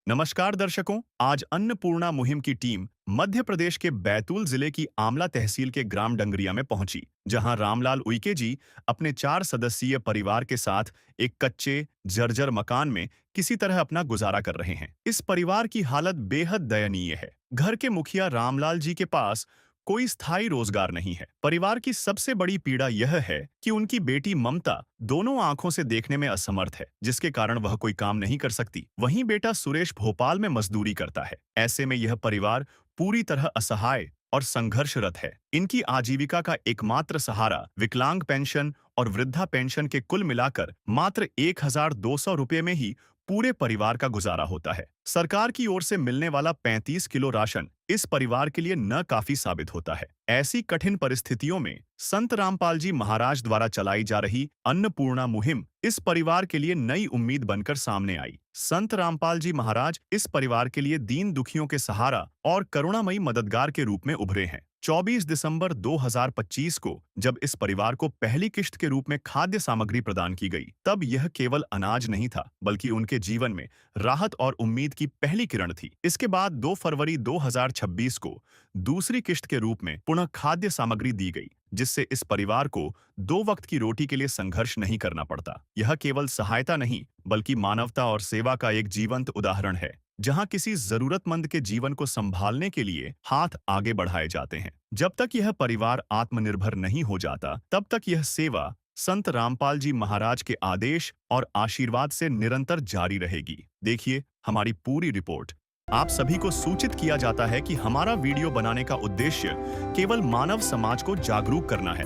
नमस्कार दर्शकों, आज अन्नपूर्णा मुहिम की टीम मध्य प्रदेश के बैतूल जिले की आमला तहसील के ग्राम डंगरिया में पहुंची, जहां रामलाल उइके जी अपने 4 सदस्यीय परिवार के साथ एक कच्चे जर्जर मकान में किसी तरह अपना गुजारा कर रहे हैं। इस परिवार की हालत बेहद दयनीय है। घर के मुखिया रामलाल जी के पास कोई स्थायी रोजगार नहीं है। परिवार की सबसे बड़ी पीड़ा यह है कि उनकी बेटी ममता दोनों आंखों से देखने में असमर्थ है, जिसके कारण वह कोई काम नहीं कर सकती। वहीं बेटा सुरेश भोपाल में मजदूरी करता है। ऐसे में यह परिवार पूरी तरह असहाय और संघर्षरत है। इनकी आजीविका का एकमात्र सहारा विकलांग पेंशन और वृद्धा पेंशन के कुल मिलाकर मात्र 1,200 रुपये में ही पूरे परिवार का गुजारा होता है। सरकार की ओर से मिलने वाला 35 किलो राशन इस परिवार के लिए न काफी साबित होता है। ऐसी कठिन परिस्थितियों में संत रामपाल जी महाराज द्वारा चलाई जा रही अन्नपूर्णा मुहिम इस परिवार के लिए नई उम्मीद बनकर सामने आई। संत रामपाल जी महाराज इस परिवार के लिए दीन दुखियों के सहारा और करुणामयी मददगार के रूप में उभरे हैं। 24 दिसंबर 2025 को जब इस परिवार को पहली किश्त के रूप में खाद्य सामग्री प्रदान की गई, तब यह केवल अनाज नहीं था, बल्कि उनके जीवन में राहत और उम्मीद की पहली किरण थी। इसके बाद 2 फरवरी 2026 को दूसरी किश्त के रूप में पुनः खाद्य सामग्री दी गई, जिससे इस परिवार को 2 वक्त की रोटी के लिए संघर्ष नहीं करना पड़ता। यह केवल सहायता नहीं, बल्कि मानवता और सेवा का एक जीवंत उदाहरण है, जहां किसी जरूरतमंद के जीवन को संभालने के लिए हाथ आगे बढ़ाए जाते हैं। जब तक यह परिवार आत्मनिर्भर नहीं हो जाता, तब तक यह सेवा संत रामपाल जी महाराज के आदेश और आशीर्वाद से निरंतर जारी रहेगी। देखिए हमारी पूरी रिपोर्ट। आप सभी को सूचित किया जाता है कि हमारा वीडियो बनाने का उद्देश्य केवल मानव समाज को जागरूक करना है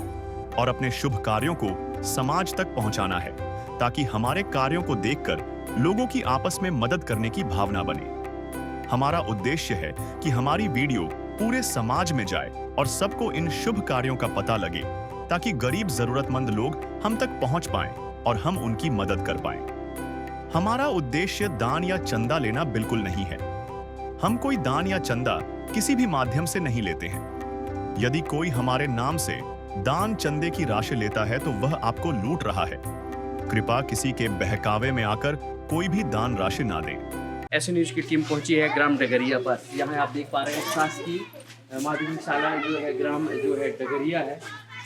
और अपने शुभ कार्यों को समाज तक पहुंचाना है, ताकि हमारे कार्यों को देखकर लोगों की आपस में मदद करने की भावना बने। हमारा उद्देश्य है कि हमारी वीडियो पूरे समाज में जाए और सबको इन शुभ कार्यों का पता लगे, ताकि गरीब जरूरतमंद लोग हम तक पहुंच पाएं और हम उनकी मदद कर पाएं। हमारा उद्देश्य दान या चंदा लेना बिल्कुल नहीं है। हम कोई दान या चंदा किसी भी माध्यम से नहीं लेते हैं। यदि कोई हमारे नाम से दान चंदे की राशि लेता है तो वह आपको लूट रहा है। कृपया किसी के बहकावे में आकर कोई भी दान राशि ना दें। ऐसे न्यूज़ की टीम पहुंची है ग्राम डगरिया पर। यहाँ आप देख पा रहे हैं शासकीय माध्यमिक शाला जो है ग्राम जो है डगरिया है।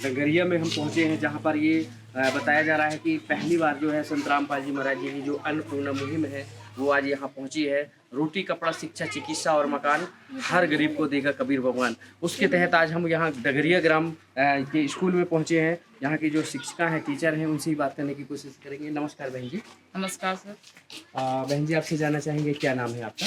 डगरिया में हम पहुंचे हैं, जहाँ पर ये बताया जा रहा है कि पहली बार जो है संत रामपाल जी महाराज जी की जो अन्नपूर्णा मुहिम है वो आज यहाँ पहुंची है। रोटी, कपड़ा, शिक्षा, चिकित्सा और मकान हर गरीब को देगा कबीर भगवान। उसके तहत आज हम यहाँ डगरिया ग्राम के स्कूल में पहुंचे हैं। यहाँ की जो शिक्षिका हैं, टीचर हैं, उनसे ही बात करने की कोशिश करेंगे। नमस्कार बहन जी। नमस्कार सर। बहन जी, आपसे जानना चाहेंगे क्या नाम है आपका?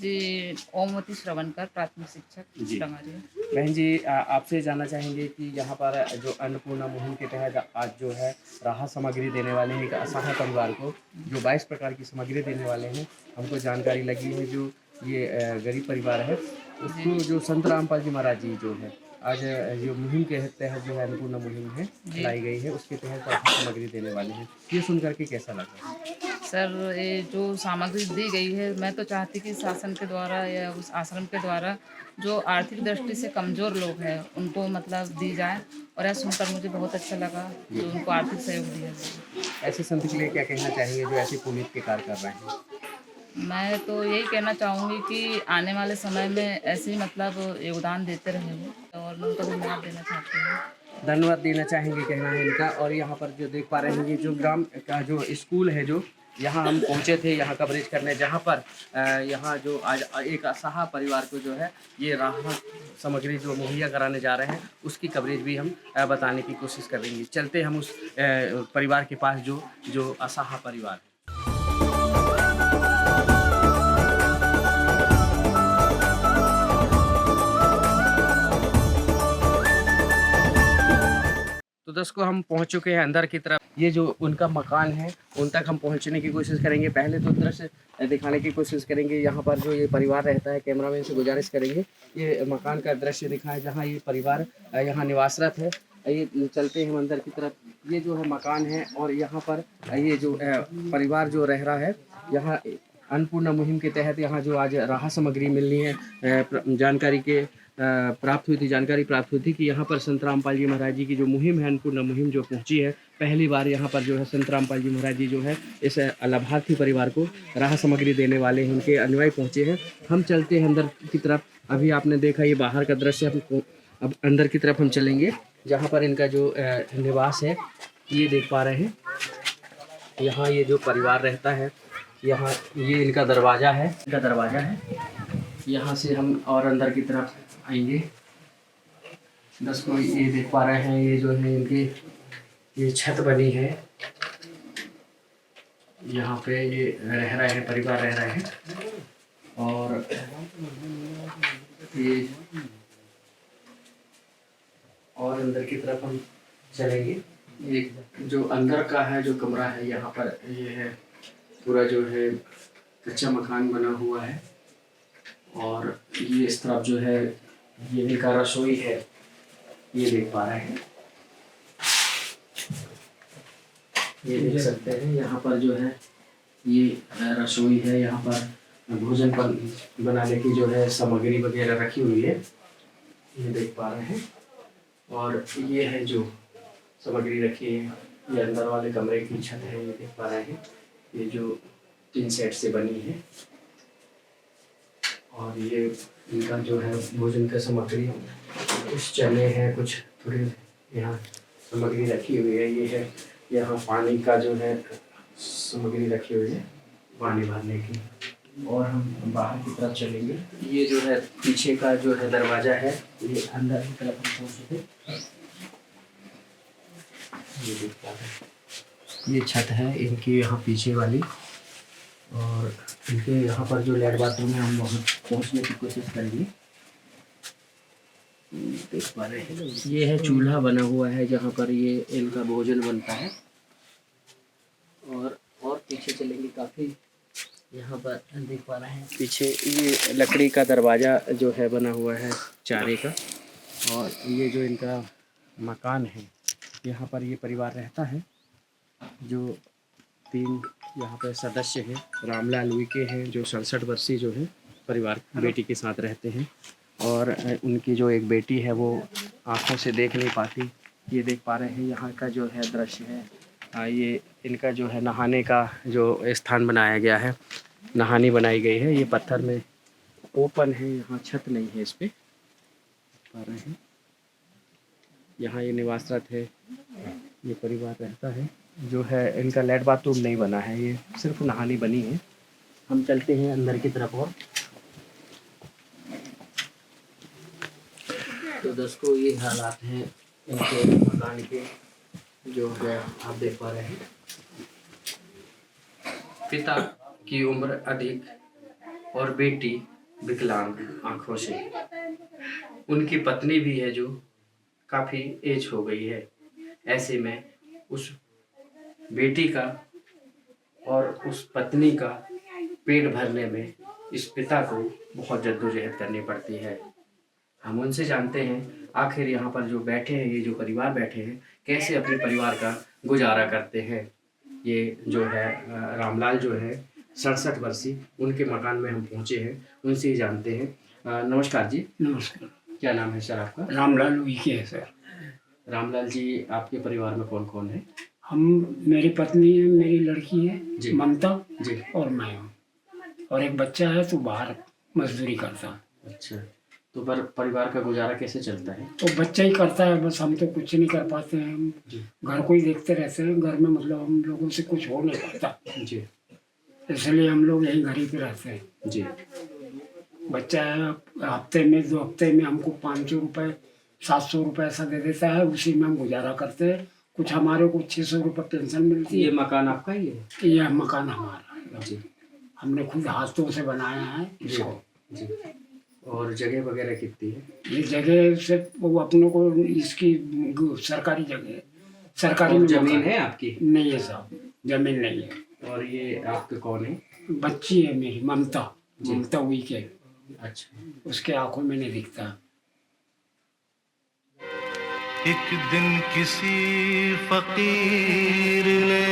जी, ओमवती श्रवणकर, प्राथमिक शिक्षक जी। डंगरिया। बहन जी, आपसे जानना चाहेंगे कि यहाँ पर जो अन्नपूर्णा मुहिम के तहत आज जो है राहत सामग्री देने वाले हैं एक असहाय परिवार को, जो 22 प्रकार की सामग्री देने वाले हैं। हमको जानकारी लगी है जो ये गरीब परिवार है उसको जो संत रामपाल जी महाराज जी जो है आज जो मुहिम के तहत जो है अन्नपूर्णा मुहिम है चलाई गई है, उसके तहत राहत सामग्री देने वाले हैं। ये सुन करके कैसा लगा? सर, ये जो सामग्री दी गई है, मैं तो चाहती कि शासन के द्वारा या उस आश्रम के द्वारा जो आर्थिक दृष्टि से कमज़ोर लोग हैं उनको मतलब दी जाए, और यह सुनकर मुझे बहुत अच्छा लगा जो उनको आर्थिक सहयोग दिया जाए। ऐसे संत के लिए क्या कहना चाहेंगे जो ऐसे पुनीत के कार्य कर रहे हैं? मैं तो यही कहना चाहूँगी कि आने वाले समय में ऐसे ही मतलब योगदान देते रहे वो, और मैं उनको धन्यवाद देना चाहती हूँ। धन्यवाद देना चाहेंगे कहना है इनका। और यहाँ पर जो देख पा रहे हैं ये जो ग्राम का जो स्कूल है, जो यहाँ हम पहुँचे थे यहाँ कवरेज करने, जहाँ पर यहाँ जो आज एक असहाय परिवार को जो है ये राहत सामग्री जो मुहैया कराने जा रहे हैं उसकी कवरेज भी हम बताने की कोशिश करेंगे। चलते हम उस परिवार के पास जो असहाय परिवार है। तो दर्शकों, हम पहुंच चुके हैं अंदर की तरफ। ये जो उनका मकान है उन तक हम पहुंचने की कोशिश करेंगे। पहले तो दृश्य दिखाने की कोशिश करेंगे यहाँ पर जो ये परिवार रहता है। कैमरामैन से गुजारिश करेंगे ये मकान का दृश्य दिखाएं जहाँ ये परिवार यहाँ निवासरत है। ये चलते हैं हम अंदर की तरफ। ये जो है मकान है और यहाँ पर ये जो परिवार जो रह रहा है, यहाँ अन्नपूर्णा मुहिम के तहत यहाँ जो आज राहत सामग्री मिलनी है जानकारी प्राप्त हुई थी कि यहाँ पर संत रामपाल जी महाराज जी की जो मुहिम है अन्नपूर्णा मुहिम जो पहुँची है पहली बार यहाँ पर जो है संत रामपाल जी महाराज जी जो है इस लाभार्थी परिवार को राह सामग्री देने वाले हैं, उनके अनुयायी पहुँचे हैं। हम चलते हैं अंदर की तरफ। अभी आपने देखा ये बाहर का दृश्य, हम अब अंदर की तरफ हम चलेंगे जहाँ पर इनका जो निवास है ये देख पा रहे हैं। यहाँ ये जो परिवार रहता है, यहाँ ये इनका दरवाज़ा है, यहाँ से हम और अंदर की तरफ आएंगे। दोस्तों ये देख पा रहे हैं, ये जो है इनकी ये छत बनी है, यहाँ पे ये रह रहे हैं, परिवार रह रहे हैं। और ये और अंदर की तरफ हम चलेंगे। ये जो अंदर का है जो कमरा है, यहाँ पर ये है पूरा जो है कच्चा मकान बना हुआ है। और ये इस तरफ जो है ये इनका रसोई है, ये देख पा रहे हैं, ये देख सकते हैं। यहाँ पर जो है ये रसोई है, यहाँ पर भोजन बनाने की जो है सामग्री वगैरह रखी हुई है, ये देख पा रहे हैं। और ये है जो सामग्री रखी है, ये अंदर वाले कमरे की छत है, ये देख पा रहे हैं, ये जो 3 सेट से बनी है। और ये इनका जो है भोजन का सामग्री, कुछ चने हैं, कुछ थोड़ी यहाँ सामग्री रखी हुई है। ये है यहाँ पानी का जो है सामग्री रखी हुई है, पानी भरने की। और हम बाहर की तरफ चलेंगे। ये जो है पीछे का जो है दरवाज़ा है, ये अंदर की तरफ हम पहुँच चुके। ये देख पा रहे हैं, ये छत है इनकी यहाँ पीछे वाली। और इनके यहाँ पर जो लैट बाथरूम है, हम वहाँ पहुँचने की कोशिश करेंगे। देख पा रहे हैं, ये है चूल्हा बना हुआ है जहाँ पर ये इनका भोजन बनता है। और पीछे चलेंगे काफ़ी, यहाँ पर देख पा रहे हैं पीछे ये लकड़ी का दरवाज़ा जो है बना हुआ है चारे का। और ये जो इनका मकान है, यहाँ पर ये परिवार रहता है। जो 3 यहाँ पर सदस्य हैं, रामलाल उइके हैं जो 67 वर्षीय जो है परिवार बेटी के साथ रहते हैं। और उनकी जो एक बेटी है वो आँखों से देख नहीं पाती, ये देख पा रहे हैं। यहाँ का जो है दृश्य है, ये इनका जो है नहाने का जो स्थान बनाया गया है, नहानी बनाई गई है। ये पत्थर में ओपन है, यहाँ छत नहीं है इस पे, पा रहे हैं। यहाँ ये निवासरत है, ये परिवार रहता है। जो है इनका लैट बाथरूम नहीं बना है, ये सिर्फ नहानी बनी है। हम चलते हैं अंदर की तरफ। और तो दोस्तों ये हालात हैं इनके मकान के, जो है आप देख पा रहे हैं। पिता की उम्र अधिक और बेटी विकलांग आँखों से। उनकी पत्नी भी है जो काफ़ी एज हो गई है। ऐसे में उस बेटी का और उस पत्नी का पेट भरने में इस पिता को बहुत जद्दोजहद करनी पड़ती है। हम उनसे जानते हैं आखिर यहाँ पर जो बैठे हैं, ये जो परिवार बैठे हैं, कैसे अपने परिवार का गुजारा करते हैं। ये जो है रामलाल जो है 67 वर्षीय, उनके मकान में हम पहुँचे हैं, उनसे ही जानते हैं। नमस्कार जी। नमस्कार। क्या नाम है सर आपका? रामलाल उइके है सर। रामलाल जी, आपके परिवार में कौन कौन है? हम, मेरी पत्नी है, मेरी लड़की है जी। ममता जी। और मैं हूँ। और एक बच्चा है तो बाहर मजदूरी करता है। अच्छा, तो पर परिवार का गुजारा कैसे चलता है? तो बच्चा ही करता है, बस हम तो कुछ नहीं कर पाते हैं। हम जी। घर को ही देखते रहते हैं। घर में मतलब हम लोगों से कुछ हो नहीं पाता, जी। इसलिए हम लोग यहीं घर ही पे रहते हैं। जी। बच्चा है, हफ्ते में 2 हफ्ते में हमको 500 रुपये 700 रुपये ऐसा दे देता है, उसी में हम गुजारा करते हैं। कुछ हमारे को 600 रुपये पेंशन मिलती ये है। मकान आपका ही है? यह मकान हमारा है। जी। हमने खुद हाथों से बनाया है इसको। जी। और जगह वगैरह कितनी है? ये जगह से वो अपनों को इसकी सरकारी जगह है, सरकारी और में जमीन मकान है आपकी? नहीं है साहब, जमीन नहीं है। और ये आपके कौन है? बच्ची है मेरी ममता, जी। ममता हुई के, अच्छा। उसके आंखों में नहीं दिखता। एक दिन किसी फकीर ने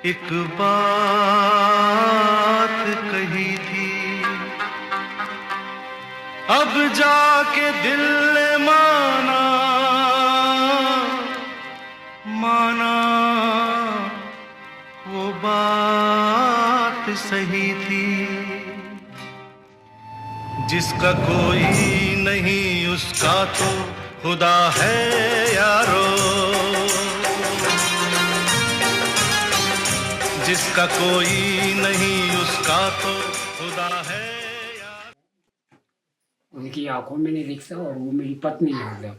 एक बात कही थी, अब जाके दिल ने माना माना वो बात सही थी। जिसका कोई नहीं उसका तो खुदा है यारो, जिसका कोई नहीं उसका तो खुदा है यारो। उनकी आंखों में नहीं दिखता और वो मेरी पत्नी है एकदम।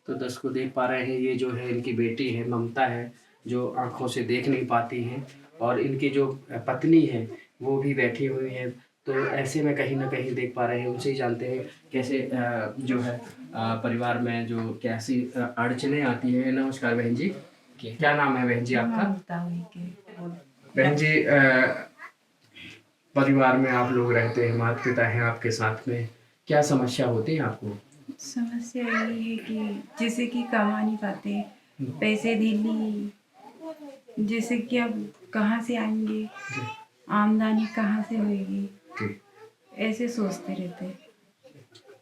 तो दर्शकों देख पा रहे हैं, ये जो है इनकी बेटी है ममता है, जो आंखों से देख नहीं पाती हैं, और इनकी जो पत्नी है वो भी बैठी हुई है। तो ऐसे में कहीं ना कहीं देख पा रहे हैं, उनसे ही जानते हैं कैसे जो है परिवार में जो कैसी अड़चने आती है। नमस्कार बहन जी, क्या नाम है बहन जी आपका? बहन जी, परिवार में आप लोग रहते हैं, माता पिता हैं आपके साथ में, क्या समस्या होती है आपको? समस्या यही है कि जैसे कि कमा नहीं पाते, पैसे दिल्ली, जैसे कि अब कहाँ से आएंगे, आमदनी कहाँ से होएगी, ऐसे सोचते रहते हैं।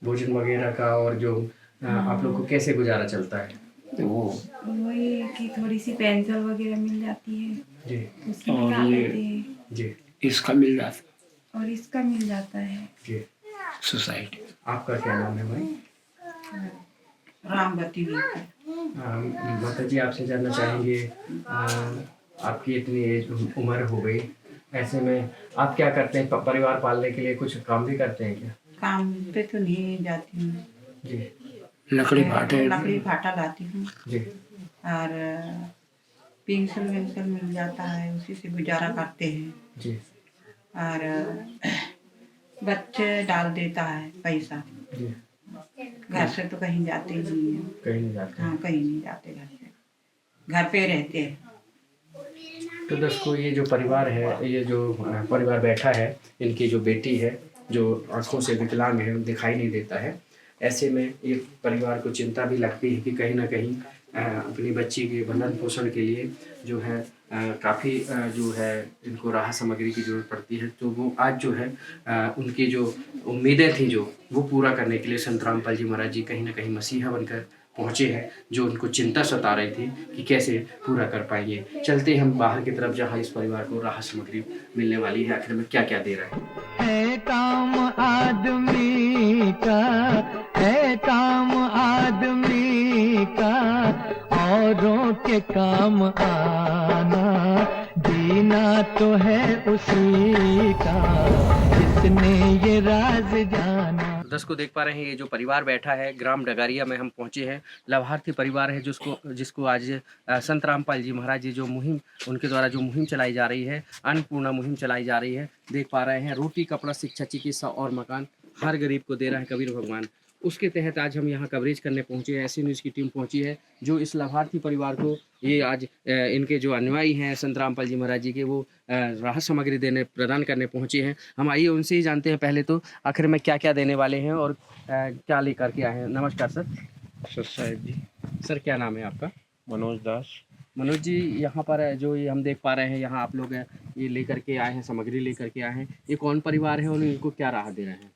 भोजन वगैरह का और जो आप लोग को कैसे गुजारा चलता है? तो वो वही है कि थोड़ी सी पेंशन वगैरह मिल जाती है, जी उससे और निकाल ये- लेते हैं, जी इसका मिल जाता जी। सोसाइटी। आपका क्या नाम है भाई? रामवती माता जी, आपसे जानना चाहेंगे, आपकी इतनी एज उम्र हो गई, ऐसे में आप क्या करते हैं? परिवार पालने के लिए कुछ काम भी करते हैं क्या? काम पे तो नहीं जाती हूँ, जी लकड़ी फाटे लकड़ी फाटा लाती हूँ जी और पेंशन वेंशन मिल जाता है, उसी से गुजारा करते हैं। जी और बच्चे डाल देता है पैसा, जी। घर से तो कहीं जाते ही नहीं है। कहीं नहीं जाते। हाँ, कहीं नहीं जाते, घर से घर पे रहते हैं। तो दोस्तों, ये जो परिवार है, ये जो परिवार बैठा है, इनकी जो बेटी है जो आंखों से विकलांग है, दिखाई नहीं देता है। ऐसे में ये परिवार को चिंता भी लगती है कि कहीं ना कहीं अपनी बच्ची के भरण पोषण के लिए जो है काफ़ी जो है इनको राहत सामग्री की ज़रूरत पड़ती है। तो वो आज जो है उनकी जो उम्मीदें थी जो वो पूरा करने के लिए संत रामपाल जी महाराज जी कहीं ना कहीं मसीहा बनकर पहुँचे हैं, जो उनको चिंता सता रही थी कि कैसे पूरा कर पाएंगे। चलते हम बाहर की तरफ, जहाँ इस परिवार को राहत सामग्री मिलने वाली है, आखिर में क्या क्या दे रहा है काम आदमी का, है काम आदमी का, औरों के काम आना, जीना तो है उसी का, जिसने ये राज जाना। दर्शकों देख पा रहे हैं, ये जो परिवार बैठा है, ग्राम डगारिया में हम पहुंचे हैं। लाभार्थी परिवार है जिसको आज संत रामपाल जी महाराज जी जो मुहिम, उनके द्वारा जो मुहिम चलाई जा रही है, अन्नपूर्णा मुहिम चलाई जा रही है। देख पा रहे हैं, रोटी, कपड़ा, शिक्षा, चिकित्सा और मकान हर गरीब को दे रहा है कबीर भगवान। उसके तहत आज हम यहाँ कवरेज करने पहुँचे हैं। ऐसी न्यूज़ की टीम पहुँची है जो इस लाभार्थी परिवार को, ये आज इनके जो अनुयायी हैं संत रामपाल जी महाराज जी के, वो राहत सामग्री प्रदान करने पहुँचे हैं। हम आइए उनसे ही जानते हैं पहले तो आखिर में क्या क्या देने वाले हैं और क्या लेकर के आए हैं। नमस्कार सर। साहब जी। सर क्या नाम है आपका? मनोज दास। मनोज जी, यहाँ पर जो ये हम देख पा रहे हैं, यहाँ आप लोग ये लेकर के आए हैं, सामग्री लेकर के आए हैं, ये कौन परिवार है और इनको क्या राहत दे रहे हैं?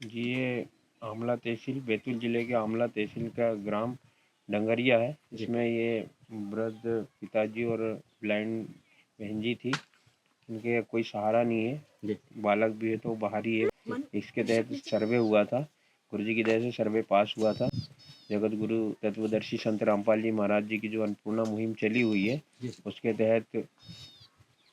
जी, ये आमला तहसील, बैतूल जिले के आमला तहसील का ग्राम डंगरिया है, जिसमें ये वृद्ध पिताजी और ब्लाइंड बहन जी थी। इनके कोई सहारा नहीं है, बालक भी है तो बाहर ही है। इसके तहत सर्वे हुआ था, गुरुजी की दया से सर्वे पास हुआ था। जगत गुरु तत्वदर्शी संत रामपाल जी महाराज जी की जो अन्नपूर्णा मुहिम चली हुई है, उसके तहत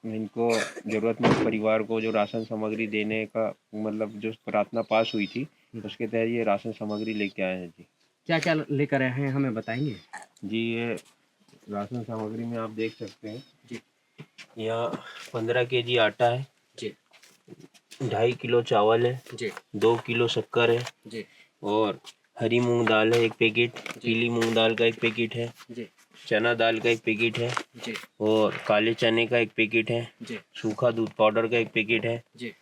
इनको ज़रूरतमंद परिवार को जो राशन सामग्री देने का मतलब जो प्रार्थना पास हुई थी, उसके तहत ये राशन सामग्री लेके आए हैं जी। क्या क्या लेकर आए हैं, हमें बताएंगे? जी, ये राशन सामग्री में आप देख सकते हैं जी, यहाँ 15 केजी आटा है जी, 2.5 किलो चावल है जी, 2 किलो शक्कर है जी, और हरी मूंग दाल है 1 पैकेट, पीली मूंग दाल का 1 पैकेट है, जी, चना दाल का 1 पैकेट है जी, और काले चने का 1 पैकेट है, जी, सूखा दूध पाउडर का 1 पैकेट है, जी,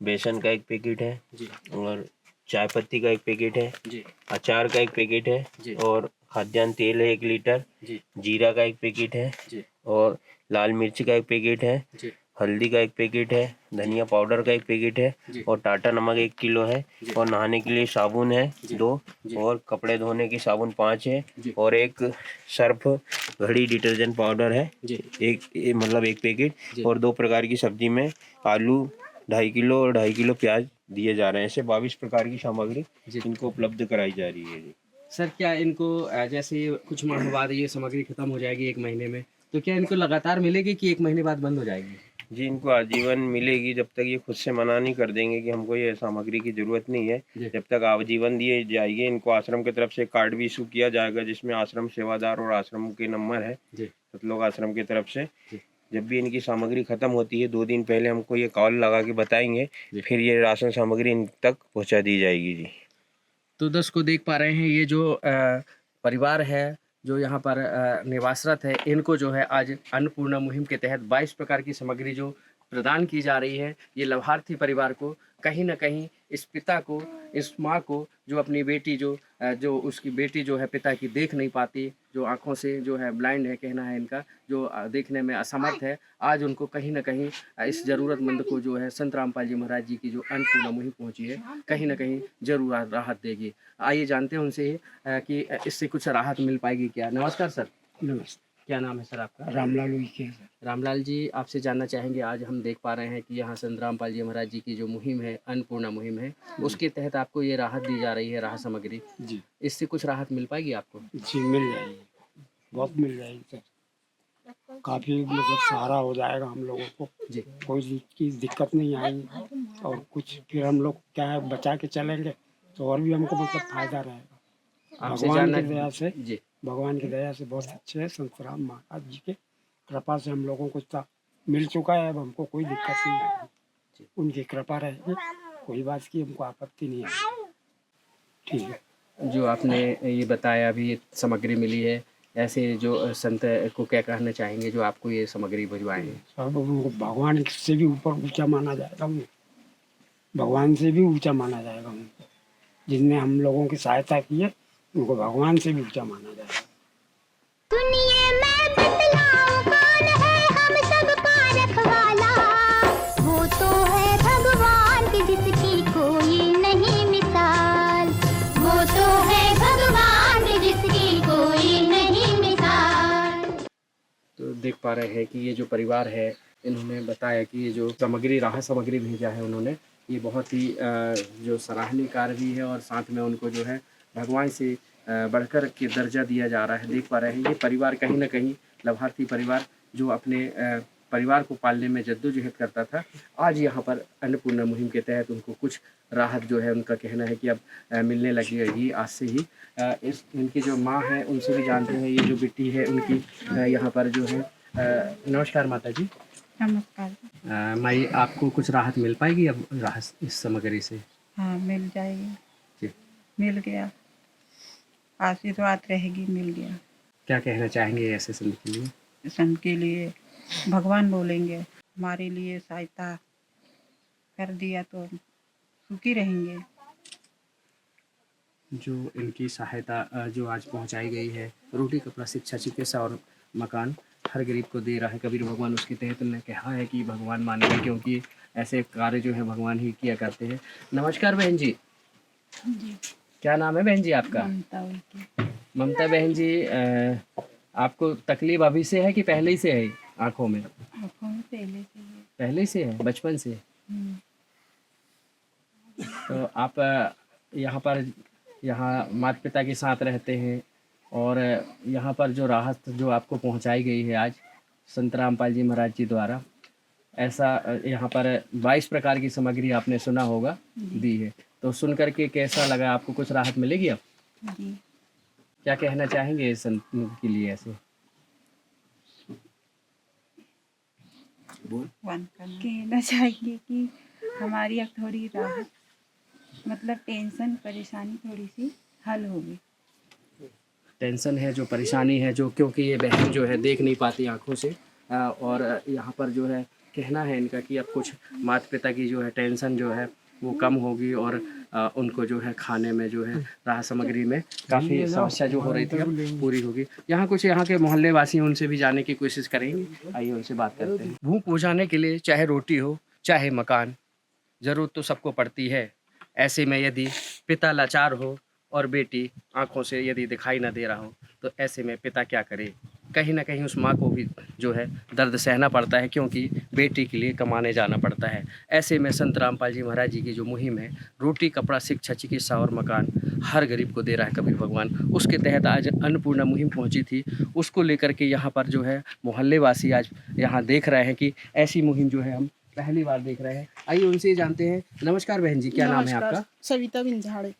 बेसन का 1 पैकेट है जी, और चाय पत्ती का 1 पैकेट है, जी, अचार का 1 पैकेट है जी, और खाद्यान्न तेल है 1 लीटर, जी, जीरा का 1 पैकेट है जी, और लाल मिर्च का 1 पैकेट है जी, हल्दी का 1 पैकेट है, धनिया पाउडर का 1 पैकेट है जी। और टाटा नमक 1 किलो है जी। और नहाने के लिए साबुन है जी। 2 जी। और कपड़े धोने की साबुन 5 है जी। और एक सर्फ घड़ी डिटर्जेंट पाउडर है जी। मतलब 1 पैकेट जी। और 2 प्रकार की सब्जी में आलू 2.5 किलो और 2.5 किलो प्याज दिए जा रहे हैं। ऐसे 22 प्रकार की सामग्री जी। इनको उपलब्ध कराई जा रही है जी। सर क्या इनको जैसे कुछ माह बाद ये सामग्री खत्म हो जाएगी 1 महीने में, तो क्या इनको लगातार मिलेगी कि 1 महीने बाद बंद हो जाएगी? जी, इनको आजीवन मिलेगी जब तक ये खुद से मना नहीं कर देंगे कि हमको ये सामग्री की ज़रूरत नहीं है। जी। जब तक आजीवन दिए जाएगी। इनको आश्रम की तरफ से कार्ड भी इशू किया जाएगा जिसमें आश्रम सेवादार और आश्रम के नंबर है जी। सतलोक आश्रम की तरफ से। जी। जब भी इनकी सामग्री ख़त्म होती है 2 दिन पहले हमको ये कॉल लगा के बताएंगे, जी। फिर ये राशन सामग्री इन तक पहुँचा दी जाएगी जी। तो दर्शकों देख पा रहे हैं ये जो परिवार है जो यहाँ पर निवासरत है, इनको जो है आज अन्नपूर्णा मुहिम के तहत 22 प्रकार की सामग्री जो प्रदान की जा रही है, ये लाभार्थी परिवार को कहीं न कहीं इस पिता को, इस माँ को जो अपनी बेटी जो उसकी बेटी जो है पिता की देख नहीं पाती, जो आँखों से जो है ब्लाइंड है कहना है इनका, जो देखने में असमर्थ है, आज उनको कहीं न कहीं इस ज़रूरतमंद को जो है संत रामपाल जी महाराज जी की जो अन्नपूर्णा मुहिम पहुँची है, कहीं न कहीं ज़रूर राहत देगी। आइए जानते हैं उनसे कि इससे कुछ राहत मिल पाएगी क्या? नमस्कार सर। नमस्ते। क्या नाम है सर आपका? रामलाल उइके सर। रामलाल जी, आपसे जानना चाहेंगे, आज हम देख पा रहे हैं कि यहाँ संत रामपाल जी महाराज जी की जो मुहिम है, अन्नपूर्णा मुहिम है, उसके तहत आपको ये राहत दी जा रही है, राहत सामग्री। जी। इससे कुछ राहत मिल पाएगी आपको? जी मिल जाएगी, बहुत मिल जाएगी सर। काफ़ी मतलब सहारा हो जाएगा हम लोगों को। जी। कोई चीज़ की दिक्कत नहीं आएगी और कुछ फिर हम लोग क्या है बचा के चलेंगे तो और भी हमको मतलब फायदा रहेगा। आपसे भगवान जानना की दया से, जी। भगवान की दया से बहुत अच्छे हैं। संत राम महाराज जी के कृपा से हम लोगों को इतना मिल चुका है, अब हमको कोई दिक्कत नहीं आएगी। उनकी कृपा रहेगी, कोई बात की हमको आपत्ति नहीं आएगी। ठीक है। जो आपने ये बताया अभी ये सामग्री मिली है, ऐसे जो संत को क्या कहना चाहेंगे जो आपको ये सामग्री भिजवाए हैं? सब उनको भगवान से भी ऊपर ऊंचा माना जाएगा उनको, भगवान से भी ऊंचा माना जाएगा उनको। जिनने हम लोगों की सहायता की है उनको भगवान से भी ऊंचा माना जाएगा। दुनिया में बतलाऊं कौन है हम सबका रखवाला, वो तो है भगवान की जिसकी कोई नहीं मिसाल, वो तो है भगवान की जिसकी कोई नहीं मिसाल। तो देख पा रहे हैं कि ये जो परिवार है, इन्होंने बताया कि ये जो सामग्री राहत सामग्री भेजा है उन्होंने, ये बहुत ही जो सराहनीय कार्य भी है और साथ में उनको जो है भगवान से बढ़कर के दर्जा दिया जा रहा है। देख पा रहे हैं ये परिवार कहीं ना कहीं लाभार्थी परिवार जो अपने परिवार को पालने में जद्दोजहद करता था, आज यहाँ पर अन्नपूर्णा मुहिम के तहत उनको कुछ राहत जो है उनका कहना है कि अब मिलने लगेगी आज से ही। इस इनकी जो माँ है उनसे भी जानते हैं, ये जो बेटी है उनकी यहाँ पर जो है। नमस्कार माता जी। नमस्कार। माई, आपको कुछ राहत मिल पाएगी अब राहत इस सामग्री से? हाँ मिल जाएगी। जी। मिल गया, आशीर्वाद रहेगी, मिल गया। क्या कहना चाहेंगे ऐसे संत के लिए? संत के लिए भगवान बोलेंगे, हमारे लिए सहायता कर दिया तो सुखी रहेंगे। जो इनकी सहायता जो आज पहुंचाई गई है, रोटी कपड़ा शिक्षा चिकित्सा और मकान हर गरीब को दे रहा है कबीर भगवान, उसके तहत उन्होंने कहा है कि भगवान मानेंगे क्योंकि ऐसे कार्य जो है भगवान ही किया करते हैं। नमस्कार बहन जी। जी। क्या नाम है बहन जी आपका? ममता उइके। ममता बहन जी, आपको तकलीफ अभी से है कि पहले ही से है आँखों में? आँखों में पहले से ही है। पहले से है, बचपन से? तो आप यहाँ माता पिता के साथ रहते हैं और यहाँ पर जो राहत जो आपको पहुँचाई गई है आज संत रामपाल जी महाराज जी द्वारा, ऐसा यहाँ पर 22 प्रकार की सामग्री आपने सुना होगा दी है, तो सुन करके कैसा लगा आपको? कुछ राहत मिलेगी अब? जी। क्या कहना चाहेंगे संत के लिए ऐसे? कहना चाहिए कि हमारी अब थोड़ी राहत, मतलब टेंशन परेशानी थोड़ी सी हल होगी। टेंशन है, जो परेशानी है, जो क्योंकि ये बहन जो है देख नहीं पाती आँखों से, और यहाँ पर जो है कहना है इनका कि अब कुछ माता पिता की जो है टेंशन जो है वो कम होगी और उनको जो है खाने में जो है राहत सामग्री में काफ़ी समस्या जो हो रही थी अब पूरी होगी। यहाँ कुछ यहाँ के मोहल्ले वासी हैं, उनसे भी जाने की कोशिश करेंगे। आइए उनसे बात करते हैं। भूख बुझाने के लिए चाहे रोटी हो चाहे मकान, ज़रूरत तो सबको पड़ती है। ऐसे में यदि पिता लाचार हो और बेटी आंखों से यदि दिखाई ना दे रहा हो तो ऐसे में पिता क्या करे। कहीं ना कहीं उस माँ को भी जो है दर्द सहना पड़ता है, क्योंकि बेटी के लिए कमाने जाना पड़ता है। ऐसे में संत रामपाल जी महाराज जी की जो मुहिम है, रोटी कपड़ा शिक्षा चिकित्सा और मकान हर गरीब को दे रहा है कबीर भगवान, उसके तहत आज अन्नपूर्णा मुहिम पहुंची थी। उसको लेकर के यहाँ पर जो है मोहल्ले वासी आज यहाँ देख रहे हैं कि ऐसी मुहिम जो है हम पहली बार देख रहे हैं। आइए उनसे जानते हैं। नमस्कार बहन जी, क्या नाम है आपका? सविता बिंझाड़े।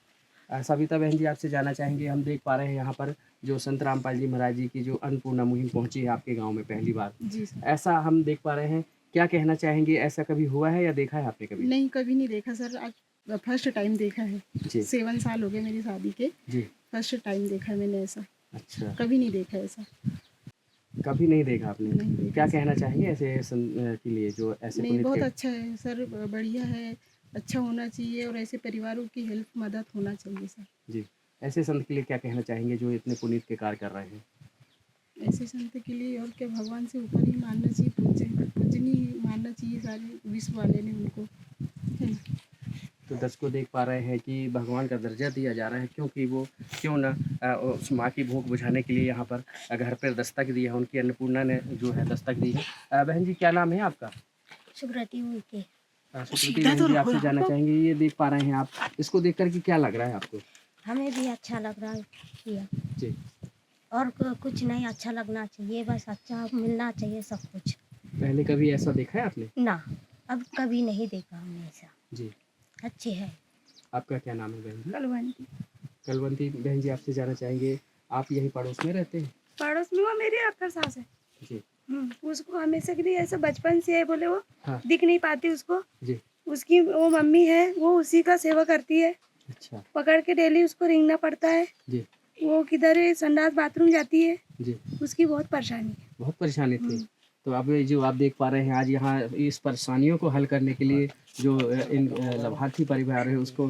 सविता बहन जी, आपसे जानना चाहेंगे, हम देख पा रहे हैं यहाँ पर जो संत रामपाल जी महाराज जी की जो अन्नपूर्णा मुहिम पहुंची है आपके गांव में पहली बार, जी सर। ऐसा हम देख पा रहे हैं, क्या कहना चाहेंगे? ऐसा कभी हुआ है या देखा है आपने कभी? नहीं, कभी नहीं देखा सर, आज फर्स्ट टाइम देखा है। जी 7 साल हो गए मेरी शादी के, जी। फर्स्ट टाइम देखा है मैंने ऐसा। अच्छा, कभी नहीं देखा ऐसा। कभी नहीं देखा आपने? नहीं देखा। क्या कहना चाहेंगे ऐसे के लिए जो ऐसे नहीं, पुनीत बहुत के- अच्छा है सर, बढ़िया है, अच्छा होना चाहिए और ऐसे परिवारों की हेल्प मदद होना चाहिए सर। जी, ऐसे संत के लिए क्या कहना चाहेंगे जो इतने पुनीत के कार्य कर रहे हैं? ऐसे संत के लिए और क्या, भगवान से ऊपर ही मानना चाहिए, पूजनी मानना चाहिए सारे विश्व वाले ने उनको, है ना। तो दर्शकों देख पा रहे हैं कि भगवान का दर्जा दिया जा रहा है, क्योंकि वो क्यों ना उस माँ की भूख बुझाने के लिए यहाँ पर घर पर दस्तक दी है, उनकी अन्नपूर्णा ने जो है दस्तक दी है। बहन जी, क्या नाम है आपका? सुकृति उनके। सुकृति बहन जी, आपसे जानना चाहेंगे, ये देख पा रहे हैं आप, इसको देख कर के क्या लग रहा है आपको? हमें भी अच्छा लग रहा है किया। जी। और कुछ नहीं, अच्छा लगना चाहिए, बस अच्छा मिलना चाहिए सब कुछ। पहले कभी ऐसा देखा है आपने? ना, अब कभी नहीं देखा हमने ऐसा। जी। अच्छे है। आपका क्या नाम है बहन जी? कलवंती। कलवंती बहन जी, आपसे जानना चाहेंगे, आप यही पड़ोस में रहते हैं? पड़ोस में वो मेरी अक्कर सास है। जी। उसको हमेशा के लिए ऐसा बचपन से है, बोले वो हाँ। दिख नहीं पाती उसको। जी। उसकी वो मम्मी है, वो उसी का सेवा करती है, अच्छा। पकड़ के डेली उसको रेंगना पड़ता है। जी। वो किधर संडास बाथरूम जाती है, जी। उसकी बहुत परेशानी है। बहुत परेशानी थी। तो अब जो आप देख पा रहे हैं, आज यहाँ इस परेशानियों को हल करने के लिए जो इन लाभार्थी परिवार है उसको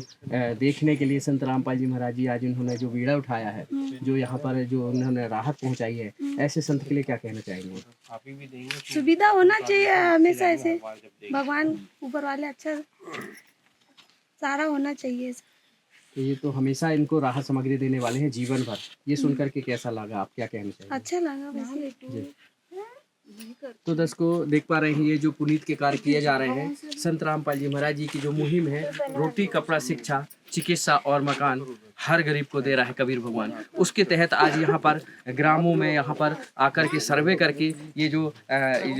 देखने के लिए संत रामपाल जी महाराज जी आज उन्होंने जो बीड़ा उठाया है, जो यहाँ पर जो उन्होंने राहत पहुँचाई है, ऐसे संत के लिए क्या कहना चाहेंगे? सुविधा होना चाहिए हमेशा, ऐसे भगवान ऊपर वाले अच्छा सारा होना चाहिए। तो ये तो हमेशा इनको राहत सामग्री देने वाले हैं जीवन भर। ये सुनकर के कैसा लगा, आप क्या कहना चाहेंगे? अच्छा लगा वैसे। जी। तो दर्शकों देख पा रहे हैं, ये जो पुनीत के कार्य किए जा रहे हैं, संत रामपाल जी महाराज जी की जो मुहिम है, रोटी कपड़ा शिक्षा चिकित्सा और मकान हर गरीब को दे रहा है कबीर भगवान, उसके तहत आज यहाँ पर ग्रामों में यहाँ पर आकर के सर्वे करके ये जो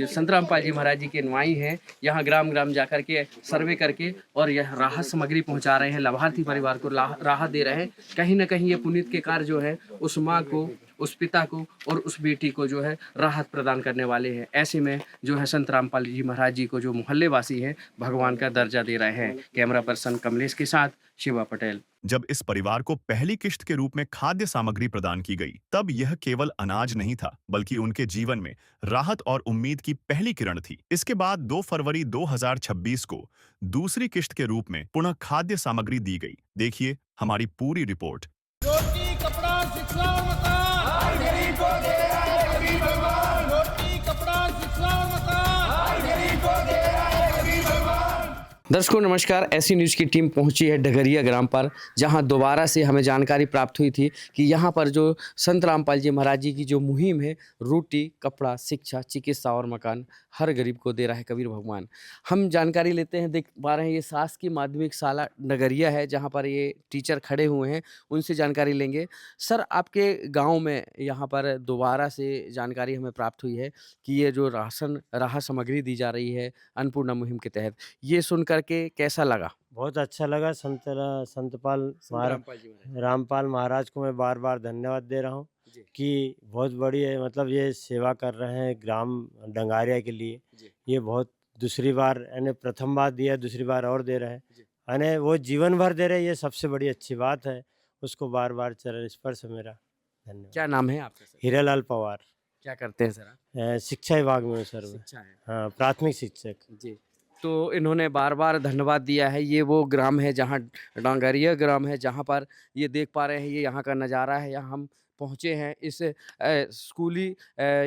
संत रामपाल जी महाराज जी के नुआई हैं, यहाँ ग्राम ग्राम जाकर के सर्वे करके और यह राहत सामग्री पहुँचा रहे हैं, लाभार्थी परिवार को राहत दे रहे हैं। कहीं ना कहीं ये पुनीत के कार्य जो है उस माँ को, उस पिता को और उस बेटी को जो है राहत प्रदान करने वाले हैं। ऐसे में जो है संत रामपाल जी महाराज जी को जो मोहल्ले वासी हैं भगवान का दर्जा दे रहे हैं। कैमरा पर्सन कमलेश के साथ शिवा पटेल। जब इस परिवार को पहली किश्त के रूप में खाद्य सामग्री प्रदान की गई, तब यह केवल अनाज नहीं था, बल्कि उनके जीवन में राहत और उम्मीद की पहली किरण थी। इसके बाद 2 फरवरी 2026 को दूसरी किश्त के रूप में पुनः खाद्य सामग्री दी गई। देखिए हमारी पूरी रिपोर्ट। रोटी कपड़ा शिक्षा और मकान हर गरीब को दे रहा है कबीर भगवान। रोटी कपड़ा शिक्षा और मकान हर गरीब को दे रहा है कबीर भगवान। दर्शकों नमस्कार, ऐसी न्यूज़ की टीम पहुंची है डगरिया ग्राम पर, जहां दोबारा से हमें जानकारी प्राप्त हुई थी कि यहां पर जो संत रामपाल जी महाराज जी की जो मुहिम है, रोटी कपड़ा शिक्षा चिकित्सा और मकान हर गरीब को दे रहा है कबीर भगवान। हम जानकारी लेते हैं, देख पा रहे हैं ये शासकीय माध्यमिक शाला डगरिया है, जहां पर ये टीचर खड़े हुए हैं, उनसे जानकारी लेंगे। सर, आपके गाँव में यहाँ पर दोबारा से जानकारी हमें प्राप्त हुई है कि ये जो राहत सामग्री दी जा रही है अन्नपूर्णा मुहिम के तहत, ये सुन करके कैसा लगा? बहुत अच्छा लगा। रामपाल महाराज को मैं बार बार धन्यवाद दे रहा हूँ कि बहुत बड़ी है, मतलब ये सेवा कर रहे हैं ग्राम डंगारिया के लिए। ये बहुत दूसरी बार यानी प्रथम बार दिया, दूसरी बार और दे रहे हैं, यानी वो जीवन भर दे रहे हैं, ये सबसे बड़ी अच्छी बात है। उसको बार बार चरण स्पर्श मेरा धन्यवाद। क्या नाम है आपका सर? हीरालाल पवार। क्या करते हैं सर आप? शिक्षा विभाग में हूँ सर मैं। शिक्षा है। हाँ, प्राथमिक शिक्षक। जी। तो इन्होंने बार बार धन्यवाद दिया है। ये वो ग्राम है जहाँ डांगरिया ग्राम है, जहाँ पर ये देख पा रहे हैं, ये यहाँ का नज़ारा है। यहाँ हम पहुँचे हैं इस स्कूली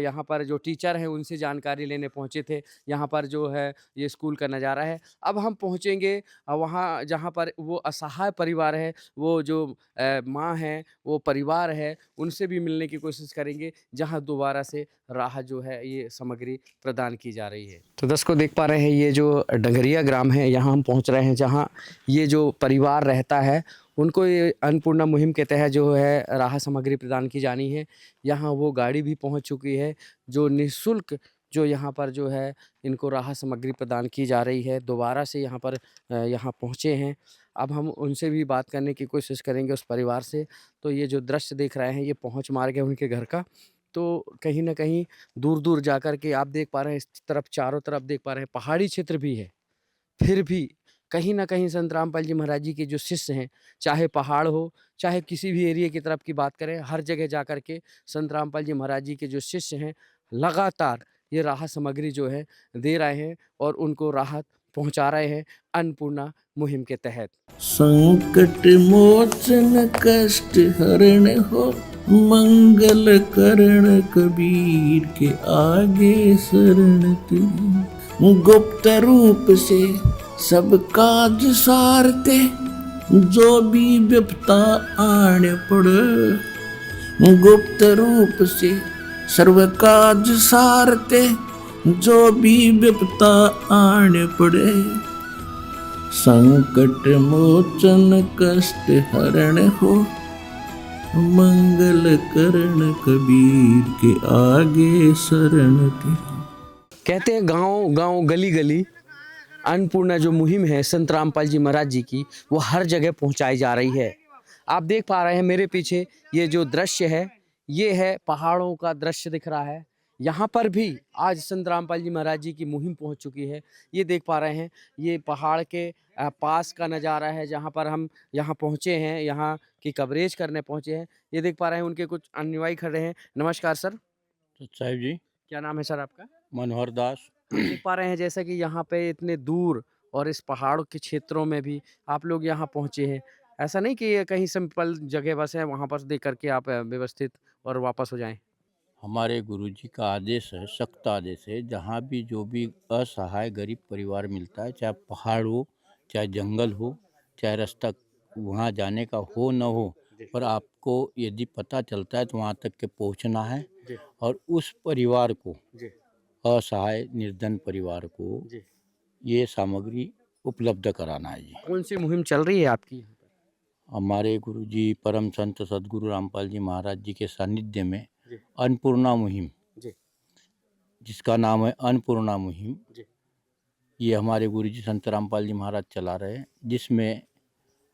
यहाँ पर जो टीचर हैं उनसे जानकारी लेने पहुँचे थे। यहाँ पर जो है ये स्कूल का नज़ारा है। अब हम पहुँचेंगे वहाँ जहाँ पर वो असहाय परिवार है, वो जो माँ है, वो परिवार है, उनसे भी मिलने की कोशिश करेंगे, जहाँ दोबारा से राहत जो है ये सामग्री प्रदान की जा रही है। तो दर्शकों देख पा रहे हैं ये जो डंगरिया ग्राम है, यहाँ हम पहुँच रहे हैं, जहाँ ये जो परिवार रहता है उनको ये अन्नपूर्णा मुहिम के तहत जो है राहत सामग्री प्रदान की जानी है। यहाँ वो गाड़ी भी पहुँच चुकी है जो निःशुल्क जो यहाँ पर जो है इनको राहत सामग्री प्रदान की जा रही है। दोबारा से यहाँ पर यहाँ पहुँचे हैं। अब हम उनसे भी बात करने की कोशिश करेंगे उस परिवार से। तो ये जो दृश्य देख रहे हैं ये पहुँच मार्ग है उनके घर का। तो कहीं न कहीं दूर-दूर जाकर के आप देख पा रहे हैं, इस तरफ चारों तरफ देख पा रहे हैं पहाड़ी क्षेत्र भी है। फिर भी कहीं न कहीं संत रामपाल जी महाराज जी के जो शिष्य हैं, चाहे पहाड़ हो, चाहे किसी भी एरिया की तरफ की बात करें, हर जगह जाकर के संत रामपाल जी महाराज जी के जो शिष्य हैं, लगातार ये राहत सामग्री जो है दे रहे हैं और उनको राहत पहुँचा रहे हैं अन्नपूर्णा मुहिम के तहत। संकट मोचन कष्ट हरण हो, मंगल करण कबीर के आगे शरण तेरी। गुप्त रूप से सब काज सारते, जो भी विपता आन पड़े। गुप्त रूप से सर्व काज सारते, जो भी विपता आन पड़े। संकट मोचन कष्ट हरण हो, मंगल करण कबीर के आगे शरण तेरी। कहते हैं गाँव-गाँव, गली-गली अन्नपूर्णा जो मुहिम है संत रामपाल जी महाराज जी की, वो हर जगह पहुंचाई जा रही है। आप देख पा रहे हैं मेरे पीछे ये जो दृश्य है, ये है पहाड़ों का दृश्य दिख रहा है। यहाँ पर भी आज संत रामपाल जी महाराज जी की मुहिम पहुंच चुकी है। ये देख पा रहे हैं, ये पहाड़ के पास का नज़ारा है, जहाँ पर हम यहाँ पहुँचे हैं, यहाँ की कवरेज करने पहुँचे हैं। ये देख पा रहे हैं उनके कुछ अनुयायी खड़े हैं। नमस्कार सर। साहिब जी, क्या नाम है सर आपका? मनोहर दास। देख पा रहे हैं जैसा कि यहाँ पे इतने दूर और इस पहाड़ों के क्षेत्रों में भी आप लोग यहाँ पहुँचे हैं। ऐसा नहीं कि ये कहीं सिंपल जगह बस है, वहाँ पर देख करके आप व्यवस्थित और वापस हो जाएँ? हमारे गुरुजी का आदेश है, सख्त आदेश है, जहाँ भी जो भी असहाय गरीब परिवार मिलता है, चाहे पहाड़ हो, चाहे जंगल हो, चाहे रास्ता वहाँ जाने का हो न हो, पर आपको यदि पता चलता है तो वहाँ तक के पहुँचना है और उस परिवार को, असहाय निर्धन परिवार को ये सामग्री उपलब्ध कराना है जी। कौन सी मुहिम चल रही है आपकी? हमारे गुरुजी परम संत सदगुरु रामपाल जी महाराज जी के सानिध्य में अन्नपूर्णा मुहिम, जिसका नाम है अन्नपूर्णा मुहिम, ये हमारे गुरुजी संत रामपाल जी महाराज चला रहे हैं, जिसमें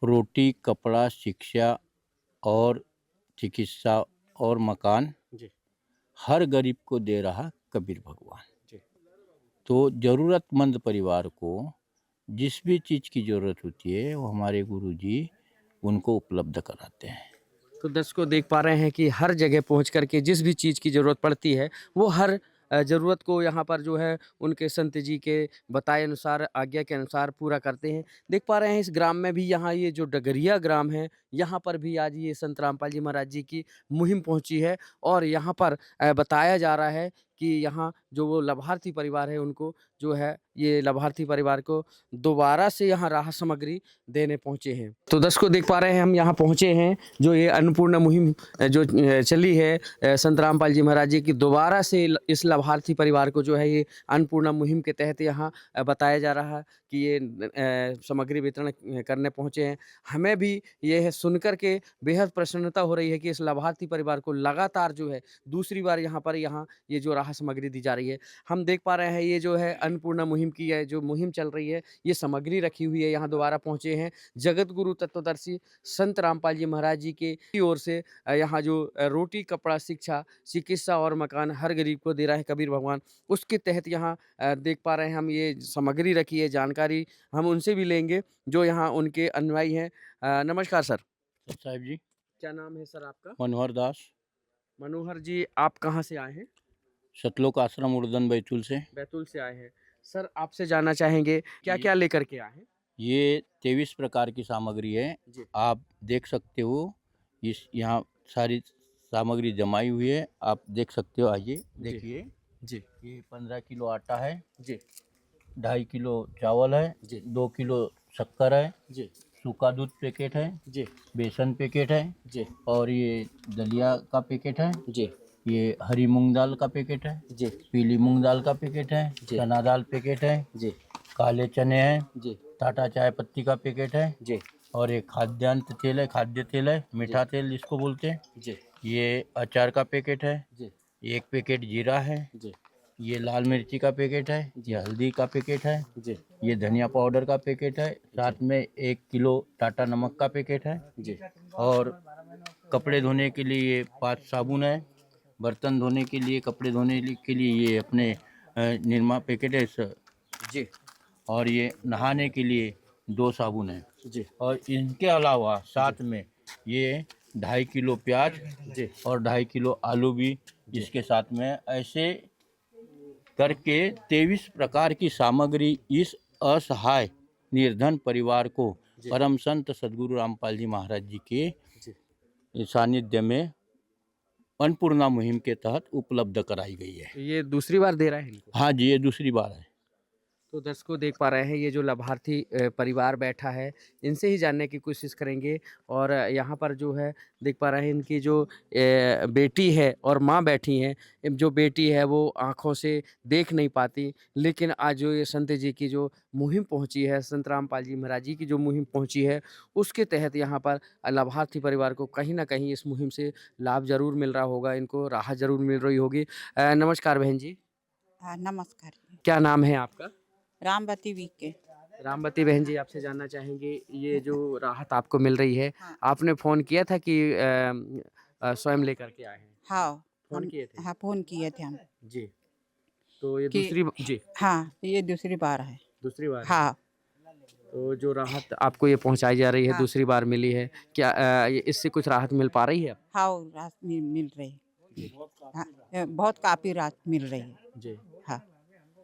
रोटी, कपड़ा, शिक्षा और चिकित्सा और मकान हर गरीब को दे रहा कबीर भगवान। तो ज़रूरतमंद परिवार को जिस भी चीज़ की ज़रूरत होती है वो हमारे गुरुजी उनको उपलब्ध कराते हैं। तो दर्शकों देख पा रहे हैं कि हर जगह पहुँच कर के जिस भी चीज़ की ज़रूरत पड़ती है, वो हर ज़रूरत को यहाँ पर जो है उनके संत जी के बताए अनुसार, आज्ञा के अनुसार पूरा करते हैं। देख पा रहे हैं इस ग्राम में भी, यहाँ ये जो डगरिया ग्राम है, यहाँ पर भी आज ये संत रामपाल जी महाराज जी की मुहिम पहुँची है और यहाँ पर बताया जा रहा है कि यहाँ जो वो लाभार्थी परिवार है उनको जो है ये लाभार्थी परिवार को दोबारा से यहाँ राहत सामग्री देने पहुँचे हैं। तो दर्शकों देख पा रहे हैं हम यहाँ पहुँचे हैं, जो ये अन्नपूर्णा मुहिम जो चली है संत रामपाल जी महाराज जी की, दोबारा से इस लाभार्थी परिवार को जो है ये अन्नपूर्णा मुहिम के तहत यहाँ बताया जा रहा है कि ये सामग्री वितरण करने पहुँचे हैं। हमें भी ये है सुनकर के बेहद प्रसन्नता हो रही है कि इस लाभार्थी परिवार को लगातार जो है दूसरी बार यहाँ पर ये जो राहत सामग्री दी जा रही है। हम देख पा रहे हैं ये जो है अन्नपूर्णा मुहिम की है, जो मुहिम चल रही है, ये सामग्री रखी हुई है, यहाँ दोबारा पहुँचे हैं जगत गुरु तत्वदर्शी संत रामपाल जी महाराज जी की ओर से यहाँ जो रोटी, कपड़ा, शिक्षा, चिकित्सा और मकान हर गरीब को दे रहा है कबीर भगवान, उसके तहत यहाँ देख पा रहे हैं हम ये सामग्री रखी है। जानकारी हम उनसे भी लेंगे जो यहाँ उनके अनुयायी हैं। नमस्कार सर। साहिब जी, क्या नाम है सर आपका? मनोहर दास। मनोहर जी, आप कहाँ से आए हैं? सतलोक आश्रम उर्दन बैतूल से। बैतूल से आए हैं। सर आपसे जानना चाहेंगे क्या क्या लेकर के आए हैं? ये 23 प्रकार की सामग्री है। जी। आप देख सकते हो इस यहाँ सारी सामग्री जमाई हुई है, आप देख सकते हो। आइए देखिए जी ये 15 किलो आटा है जी 2.5 किलो चावल है जी 2 किलो शक्कर है जी सूखा दूध पैकेट है जी बेसन पैकेट है जी और ये दलिया का पैकेट है जी ये हरी मूंग दाल का पैकेट है जी पीली मूंग दाल का पैकेट है जी। चना दाल पैकेट है जी काले चने हैं जी टाटा चाय पत्ती का पैकेट है जी और एक खाद्यान्न तेल है खाद्य तेल है मीठा तेल जिसको बोलते हैं। जी ये अचार का पैकेट है जी एक पैकेट जीरा है जी ये लाल मिर्ची का पैकेट है ये हल्दी का पैकेट है जी ये धनिया पाउडर का पैकेट है साथ में 1 किलो टाटा नमक का पैकेट है जी और कपड़े धोने के लिए ये 5 साबुन है बर्तन धोने के लिए कपड़े धोने के लिए ये अपने निरमा पैकेट है जी और ये नहाने के लिए 2 साबुन है जी और इनके अलावा साथ में ये 2.5 किलो प्याज जी और 2.5 किलो आलू भी इसके साथ में ऐसे करके 23 प्रकार की सामग्री इस असहाय निर्धन परिवार को परम संत सद्गुरु रामपाल जी महाराज जी के सानिध्य में अन्नपूर्णा मुहिम के तहत उपलब्ध कराई गई है। ये दूसरी बार दे रहा है इनको? हाँ जी ये दूसरी बार है। तो दर्शकों देख पा रहे हैं ये जो लाभार्थी परिवार बैठा है इनसे ही जानने की कोशिश करेंगे और यहाँ पर जो है देख पा रहे हैं इनकी जो बेटी है और माँ बैठी हैं। जो बेटी है वो आँखों से देख नहीं पाती लेकिन आज जो ये संत जी की जो मुहिम पहुँची है संत रामपाल जी महाराज जी की जो मुहिम पहुँची है उसके तहत यहाँ पर लाभार्थी परिवार को कहीं ना कहीं इस मुहिम से लाभ ज़रूर मिल रहा होगा इनको राहत ज़रूर मिल रही होगी। नमस्कार बहन जी। हाँ नमस्कार। क्या नाम है आपका? रामवती वीके। रामवती बहन जी आपसे जानना चाहेंगे ये जो राहत आपको मिल रही है आपने फ़ोन किया था कि स्वयं लेकर के आए हैं? हाँ फ़ोन किए थे? हाँ फ़ोन किए थे हम जी तो ये कि- दूसरी जी हाँ ये दूसरी बार है। दूसरी बार हाँ तो जो राहत आपको ये पहुंचाई जा रही है हाँ। दूसरी बार मिली है क्या इससे कुछ राहत मिल पा रही है? हाँ रात मिल रही है। हाँ, बहुत काफ़ी रात मिल रही है। जी हाँ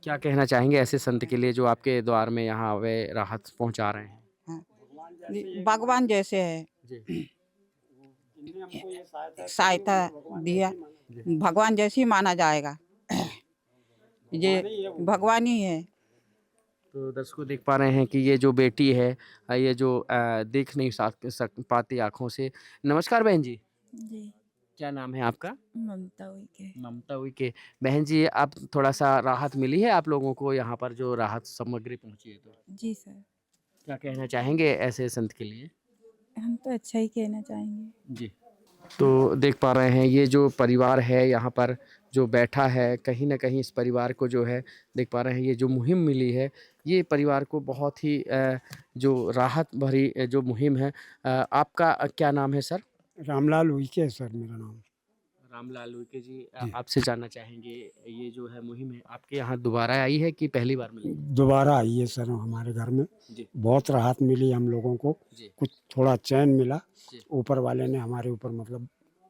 क्या कहना चाहेंगे ऐसे संत के लिए जो आपके द्वार में यहाँ वे राहत पहुंचा रहे हैं? हाँ भगवान जैसे है जी सहायता दिया भगवान जैसे ही माना जाएगा ये भगवान ही है। तो दर्शकों देख पा रहे हैं कि ये जो बेटी है ये जो देख नहीं पाती आँखों से। नमस्कार बहन जी। जी क्या नाम है आपका? ममता उइके। ममता उइके। बहन जी आप थोड़ा सा राहत मिली है आप लोगों को यहाँ पर जो राहत सामग्री पहुँची है तो जी सर क्या कहना चाहेंगे ऐसे संत के लिए? हम तो अच्छा ही कहना चाहेंगे। जी तो देख पा रहे हैं ये जो परिवार है यहाँ पर जो बैठा है कहीं ना कहीं इस परिवार को जो है देख पा रहे हैं ये जो मुहिम मिली है ये परिवार को बहुत ही जो राहत भरी जो मुहिम है। आपका क्या नाम है सर? रामलाल उइके है सर मेरा नाम। रामलाल उइके जी आपसे जानना चाहेंगे ये जो है मुहिम है आपके यहाँ दोबारा आई है कि पहली बार मिली? दोबारा आई है सर हमारे घर में। जी बहुत राहत मिली हम लोगों को जी कुछ थोड़ा चैन मिला जी। ऊपर वाले ने हमारे ऊपर मतलब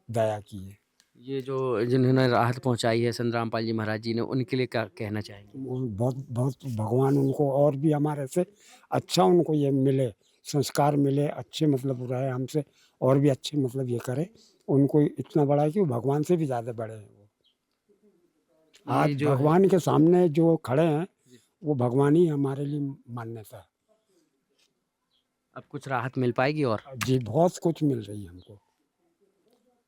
दया की है। ये जो जिन्होंने राहत पहुँचाई है संत रामपाल जी महाराज जी ने उनके लिए क्या कहना चाहेंगे? वो बहुत बहुत भगवान उनको और भी हमारे से अच्छा उनको ये मिले संस्कार मिले अच्छे मतलब रहे हमसे और भी अच्छे मतलब ये करे उनको इतना बड़ा है कि वो भगवान से भी ज़्यादा बड़े हैं। वो आज जो है- भगवान के सामने जो खड़े हैं वो भगवान ही हमारे लिए मान्यता है। अब कुछ राहत मिल पाएगी और जी बहुत कुछ मिल रही है हमको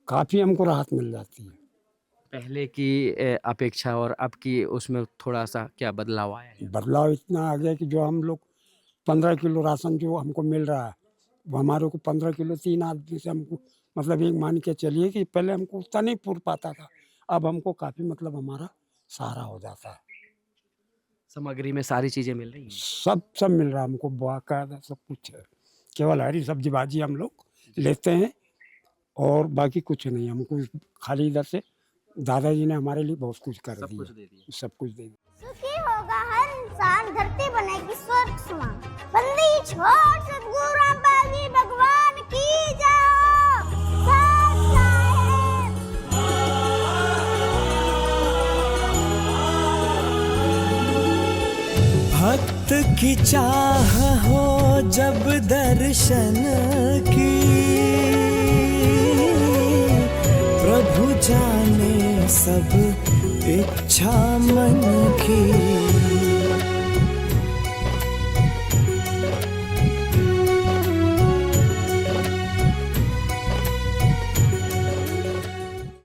काफ़ी हमको राहत मिल जाती है पहले की अपेक्षा और अब की उसमें थोड़ा सा क्या बदलाव आया है? बदलाव इतना आ गया कि जो हम लोग 15 किलो राशन जो हमको मिल रहा है वो हमारे को 15 किलो 3 आदमी से हमको मतलब एक मान के चलिए कि पहले हमको उतना नहीं पूर पाता था अब हमको काफ़ी मतलब हमारा सहारा हो जाता है। सामग्री में सारी चीज़ें मिल रही हैं? सब मिल रहा है हमको बाकायदा सब कुछ है केवल हरी सब्जी भाजी हम लोग लेते हैं और बाकी कुछ नहीं हमको खाली इधर से दादाजी ने हमारे लिए बहुत कुछ कर सब कुछ दिया दे दिया। सब कुछ दे दिया। सुखी होगा हर इंसान धरती बनेगी स्वर्ग समान बंदी छोड़ सद्गुरु रामपाल जी भगवान की जाओ सत साहेब। की चाह हो जब दर्शन की, प्रभु जाने सब इच्छा मन की।